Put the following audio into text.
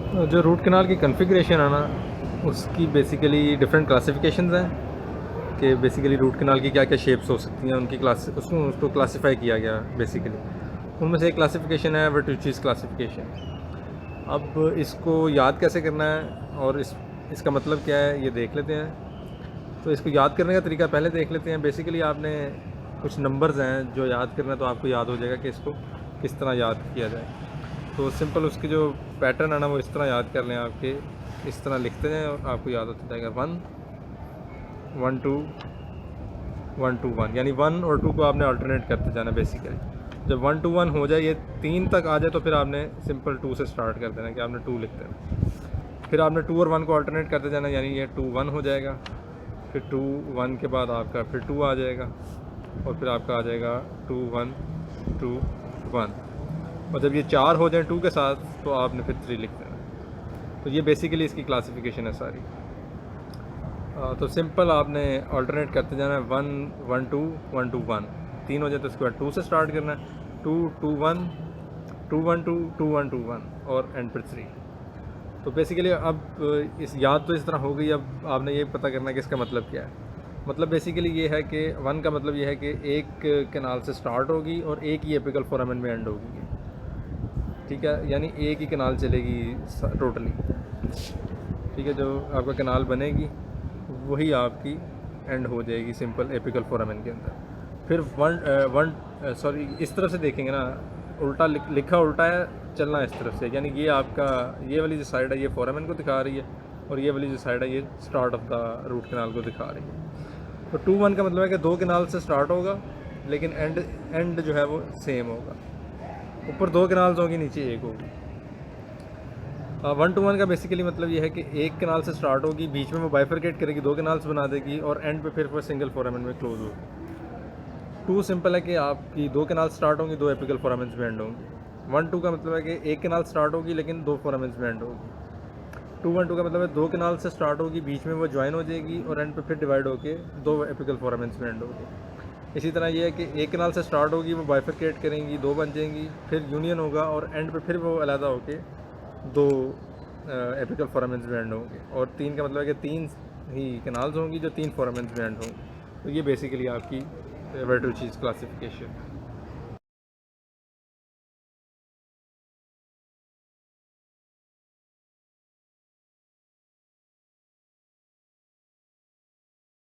जो root canal की configuration है ना, उसकी बेसिकली डिफरेंट क्लासिफिकेशंस हैं कि बेसिकली रूट कनाल की क्या क्या शेप्स हो सकती हैं, उनकी उसको क्लासिफाई किया गया बेसिकली। उनमें से एक क्लासिफिकेशन है वर्टुचीज़ क्लासिफिकेशन। अब इसको याद कैसे करना है और इसका मतलब क्या है ये देख लेते हैं। तो इसको याद करने का तरीका पहले देख लेते हैं। बेसिकली आपने कुछ नंबर्स हैं जो याद करना है, तो आपको याद हो जाएगा कि इसको किस तरह याद किया जाए। तो सिंपल उसकी जो पैटर्न है ना, वो इस तरह याद कर लें आपके, इस तरह लिखते जाएं और आपको याद होता जाएगा 1 1 2 1 2 1, यानी 1 और 2 को आपने अल्टरनेट करते जाना बेसिकली। जब 1 2 1 हो जाए, ये 3 तक आ जाए, तो फिर आपने सिंपल 2 से स्टार्ट कर देना कि आपने 2 लिख देना। फिर आपने 2 और 1 को अल्टरनेट करते जाना, यानी ये 2 1 हो जाएगा। फिर 2 1 के बाद आपका फिर 2 आ जाएगा और फिर आपका आ जाएगा 2 1 2 1। और जब ये 4 हो जाए 2 के साथ, तो आपने फिर 3 लिख देना। तो ये बेसिकली इसकी क्लासिफिकेशन है सारी। तो सिंपल आपने अल्टरनेट करते जाना है 1 1 2 1 2 1। 3 हो जाए तो उसके बाद 2 से स्टार्ट करना है, 2 2 1 2 1 2 2 1 2 1 और एंड फिर 3। तो बेसिकली अब इस याद तो इस तरह हो गई। अब आपने ये पता करना है कि इसका मतलब क्या है। मतलब बेसिकली ये है कि 1 का मतलब ये है कि एक कैनाल से स्टार्ट होगी और एक ही एपिकल फोरामेन में एंड होगी। ठीक है, यानी एक ही कैनाल चलेगी टोटली। ठीक है, जो आपका कैनाल बनेगी वही आपकी एंड हो जाएगी सिंपल एपिकल फोरामेन के अंदर। फिर सॉरी, इस तरफ से देखेंगे ना, उल्टा लिखा उल्टा है, चलना इस तरफ से, यानी ये आपका ये वाली जो साइड है ये फोरामेन को दिखा रही है और ये वाली जो साइड है ये start of the root canal को दिखा रही है। तो 2 1 का मतलब है कि दो कैनाल से स्टार्ट होगा, लेकिन एंड जो है वो सेम होगा। ऊपर दो कैनाल्स होगी, नीचे एक होगी। 1 2 1 का बेसिकली मतलब ये है कि एक कैनाल से स्टार्ट होगी, बीच में वो बाइफरकेट करेगी, दो कैनाल्स बना देगी और एंड पे फिर वो सिंगल फोरामेन में क्लोज होगी। 2 सिंपल है कि आपकी दो कैनाल स्टार्ट होंगी, दो एपिकल फोरामेंस में एंड होंगी। 1 2 का मतलब है कि एक कैनाल स्टार्ट होगी लेकिन दो फोरामेंस में एंड होगी। 2 1 2 का मतलब है दो कैनाल से स्टार्ट होगी, बीच में वो ज्वाइन हो जाएगी और एंड पे फिर डिवाइड होके दो एपिकल फोरामेंस में एंड होगी। इसी तरह ये है कि एक कैनाल से स्टार्ट होगी, वो बाइफरकेट करेंगी, दो बन जाएंगी, फिर यूनियन होगा और एंड पे फिर वो अलहदा होके दो एपिकल फोरामेंस में एंड होंगे। और 3 का मतलब है कि 3 ही कैनाल्स होंगी जो 3 फोरामेंस में एंड होंगी। तो ये बेसिकली आपकी वर्टुचीज़ क्लासिफिकेशन है।